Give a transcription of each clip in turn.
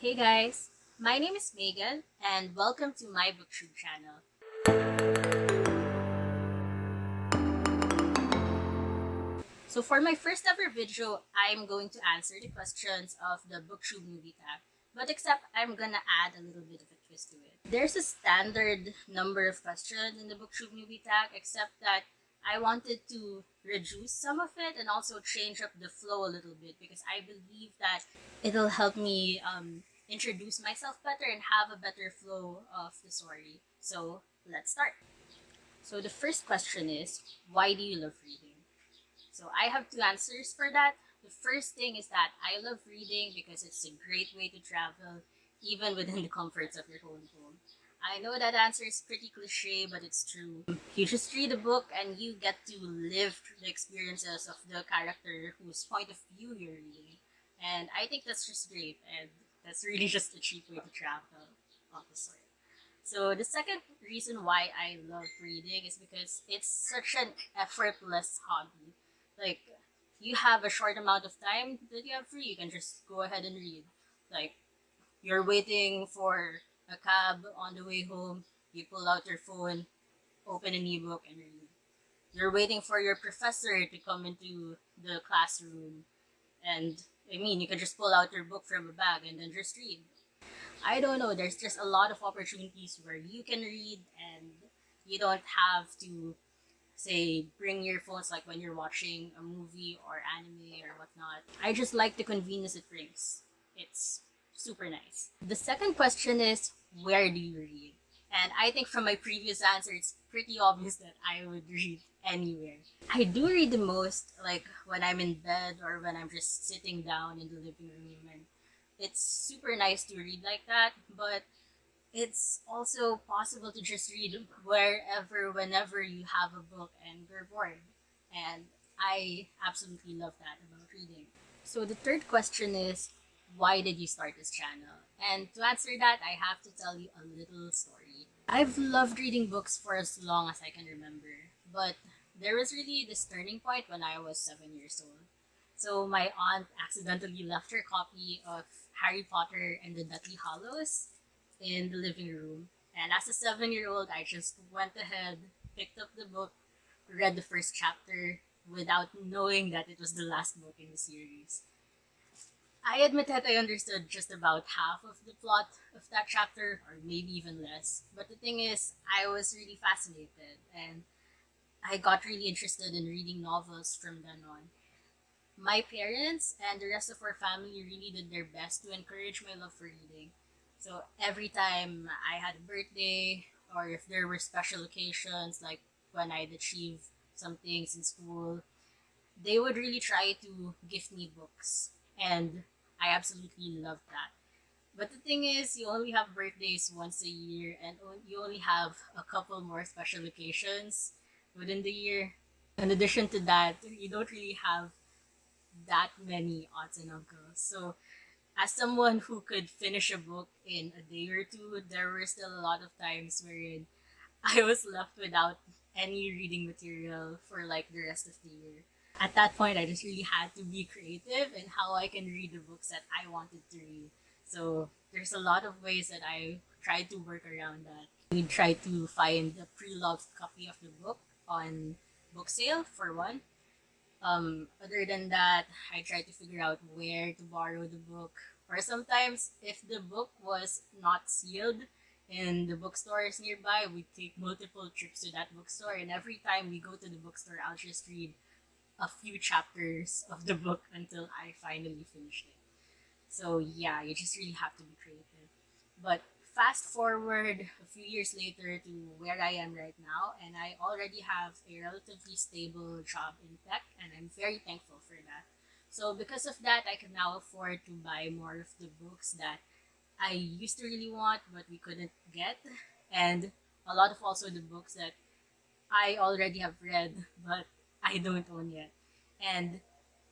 Hey guys, my name is Meygen and welcome to my BookTube channel. So for my first ever video, I'm going to answer the questions of the BookTube Newbie Tag, but except I'm gonna add a little bit of a twist to it. There's a standard number of questions in the BookTube Newbie Tag, except that I wanted to reduce some of it and also change up the flow a little bit because I believe that it'll help me introduce myself better and have a better flow of the story. So let's start. So the first question is, why do you love reading? So I have two answers for that. The first thing is that I love reading because it's a great way to travel, even within the comforts of your own home. I know that answer is pretty cliche, but it's true. You just read a book and you get to live through the experiences of the character whose point of view you're reading. And I think that's just great, and that's really just a cheap way to travel, obviously. So the second reason why I love reading is because it's such an effortless hobby. Like, you have a short amount of time that you have free, you can just go ahead and read. Like, you're waiting for a cab on the way home, you pull out your phone, open an ebook, and read. You're waiting for your professor to come into the classroom, and you can just pull out your book from a bag and then just read. I don't know, there's just a lot of opportunities where you can read and you don't have to say bring your phones like when you're watching a movie or anime or whatnot. I just like the convenience it brings. It's super nice. The second question is, where do you read? And I think from my previous answer, it's pretty obvious that I would read anywhere. I do read the most like when I'm in bed or when I'm just sitting down in the living room, and it's super nice to read like that, but it's also possible to just read wherever, whenever you have a book and you're bored. And I absolutely love that about reading. So the third question is, why did you start this channel? And to answer that, I have to tell you a little story. I've loved reading books for as long as I can remember, but there was really this turning point when I was 7 years old. So my aunt accidentally left her copy of Harry Potter and the Deathly Hallows in the living room. And as a 7 year old, I just went ahead, picked up the book, read the first chapter without knowing that it was the last book in the series. I admit that I understood just about half of the plot of that chapter, or maybe even less. But the thing is, I was really fascinated, and I got really interested in reading novels from then on. My parents and the rest of our family really did their best to encourage my love for reading. So every time I had a birthday, or if there were special occasions, like when I'd achieve some things in school, they would really try to gift me books. And I absolutely loved that. But the thing is, you only have birthdays once a year, and you only have a couple more special occasions within the year. In addition to that, you don't really have that many aunts and uncles. So, as someone who could finish a book in a day or two, there were still a lot of times wherein I was left without any reading material for like the rest of the year. At that point, I just really had to be creative in how I can read the books that I wanted to read. So there's a lot of ways that I tried to work around that. We tried to find a pre-loved copy of the book on book sale for one. Other than that, I tried to figure out where to borrow the book. Or sometimes, if the book was not sealed in the bookstores nearby, we take multiple trips to that bookstore. And every time we go to the bookstore, I'll just read a few chapters of the book until I finally finished it. So yeah, you just really have to be creative. But fast forward a few years later to where I am right now, and I already have a relatively stable job in tech, and I'm very thankful for that. So because of that, I can now afford to buy more of the books that I used to really want but we couldn't get, and a lot of also the books that I already have read but I don't own yet. And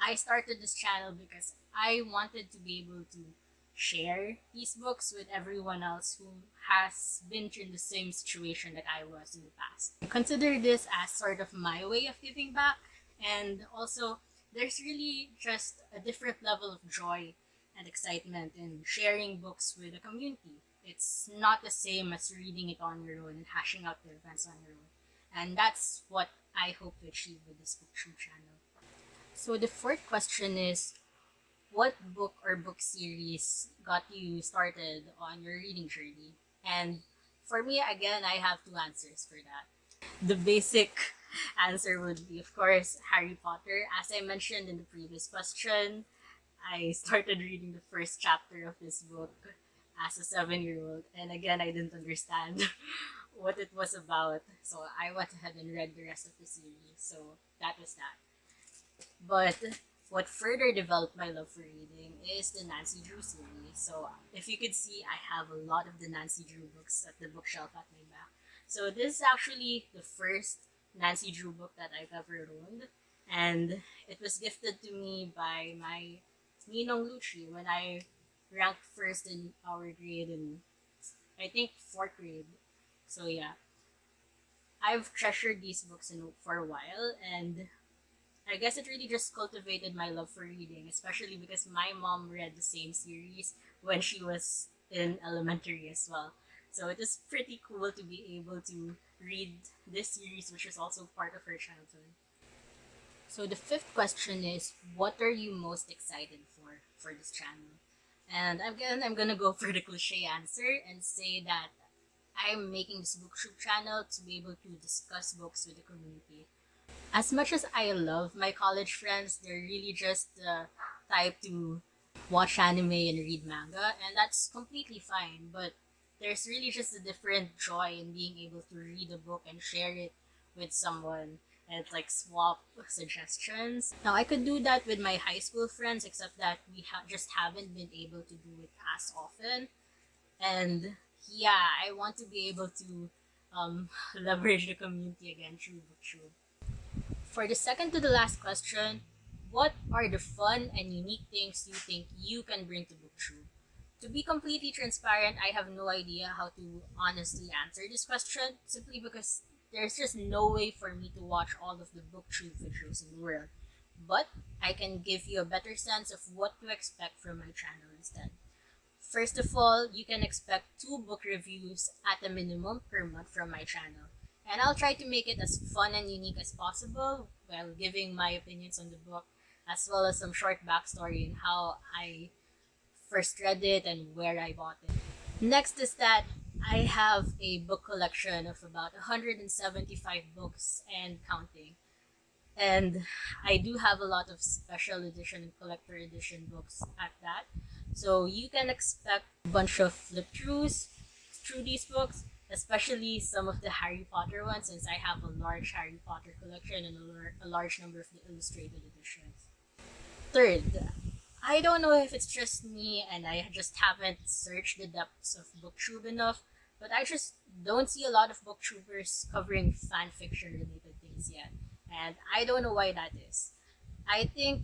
I started this channel because I wanted to be able to share these books with everyone else who has been through the same situation that I was in the past. I consider this as sort of my way of giving back, and also there's really just a different level of joy and excitement in sharing books with a community. It's not the same as reading it on your own and hashing out the events on your own. And that's what I hope to achieve with this BookTube channel. So the fourth question is, what book or book series got you started on your reading journey? And for me, again, I have two answers for that. The basic answer would be, of course, Harry Potter. As I mentioned in the previous question, I started reading the first chapter of this book as a 7-year-old, and again, I didn't understand what it was about. So I went ahead and read the rest of the series. So that was that. But what further developed my love for reading is the Nancy Drew series. So if you could see, I have a lot of the Nancy Drew books at the bookshelf at my back. So this is actually the first Nancy Drew book that I've ever owned, and it was gifted to me by my Ninong Lucci when I ranked first in our grade in, I think, 4th grade. So yeah, I've treasured these books for a while, and I guess it really just cultivated my love for reading, especially because my mom read the same series when she was in elementary as well. So it is pretty cool to be able to read this series, which is also part of her childhood. So the fifth question is, what are you most excited for this channel? And again, I'm gonna go for the cliche answer and say that I'm making this BookTube channel to be able to discuss books with the community. As much as I love my college friends, they're really just the type to watch anime and read manga, and that's completely fine. But there's really just a different joy in being able to read a book and share it with someone and like swap suggestions. Now, I could do that with my high school friends, except that we just haven't been able to do it as often. And yeah, I want to be able to leverage the community again through BookTube. For the second to the last question, what are the fun and unique things you think you can bring to BookTube? To be completely transparent, I have no idea how to honestly answer this question, simply because there's just no way for me to watch all of the BookTube videos in the world. But I can give you a better sense of what to expect from my channel instead. First of all, you can expect 2 book reviews at a minimum per month from my channel. And I'll try to make it as fun and unique as possible while giving my opinions on the book, as well as some short backstory on how I first read it and where I bought it. Next is that I have a book collection of about 175 books and counting. And I do have a lot of special edition and collector edition books at that. So you can expect a bunch of flip throughs through these books, especially some of the Harry Potter ones, since I have a large Harry Potter collection and a large number of the illustrated editions. Third, I don't know if it's just me and I just haven't searched the depths of BookTube enough, but I just don't see a lot of booktubers covering fan fiction related things yet. And I don't know why that is. I think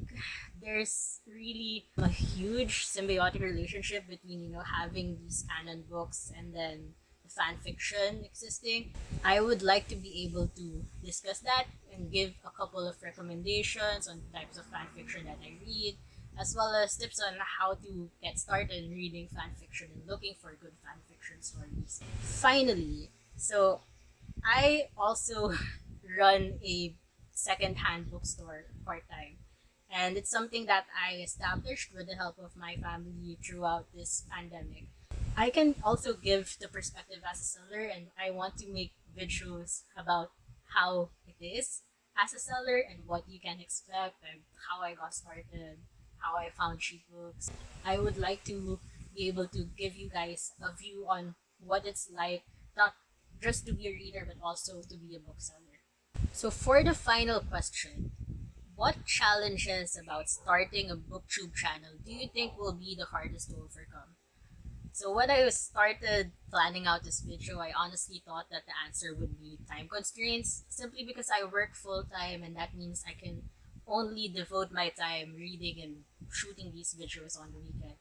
there's really a huge symbiotic relationship between, having these canon books and then the fan fiction existing. I would like to be able to discuss that and give a couple of recommendations on types of fan fiction that I read, as well as tips on how to get started reading fan fiction and looking for good fan fiction stories. Finally, so I also run a second-hand bookstore part-time, and it's something that I established with the help of my family throughout this pandemic. I can also give the perspective as a seller, and I want to make videos about how it is as a seller and what you can expect and how I got started, how I found cheap books. I would like to be able to give you guys a view on what it's like, not just to be a reader, but also to be a bookseller. So for the final question, what challenges about starting a BookTube channel do you think will be the hardest to overcome? So when I started planning out this video, I honestly thought that the answer would be time constraints, simply because I work full-time and that means I can only devote my time reading and shooting these videos on the weekend.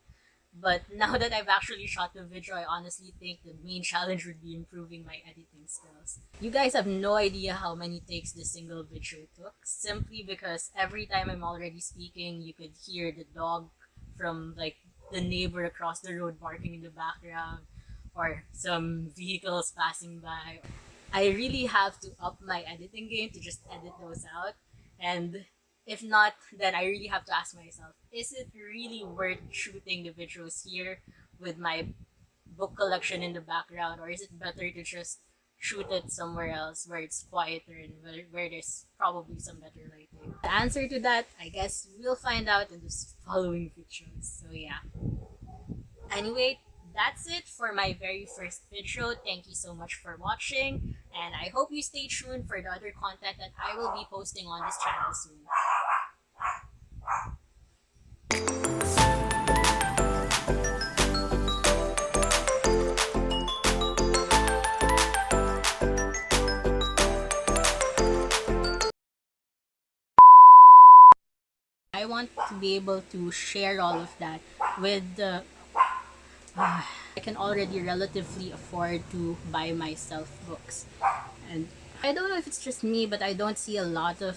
But now that I've actually shot the video, I honestly think the main challenge would be improving my editing skills. You guys have no idea how many takes this single video took, simply because every time I'm already speaking, you could hear the dog from like the neighbor across the road barking in the background or some vehicles passing by. I really have to up my editing game to just edit those out. And if not, then I really have to ask myself, is it really worth shooting the videos here with my book collection in the background, or is it better to just shoot it somewhere else where it's quieter and where there's probably some better lighting? The answer to that, I guess we'll find out in the following videos. So yeah. Anyway, that's it for my very first video. Thank you so much for watching, and I hope you stay tuned for the other content that I will be posting on this channel soon. I want to be able to share all of that with the I can already relatively afford to buy myself books. And I don't know if it's just me, but I don't see a lot of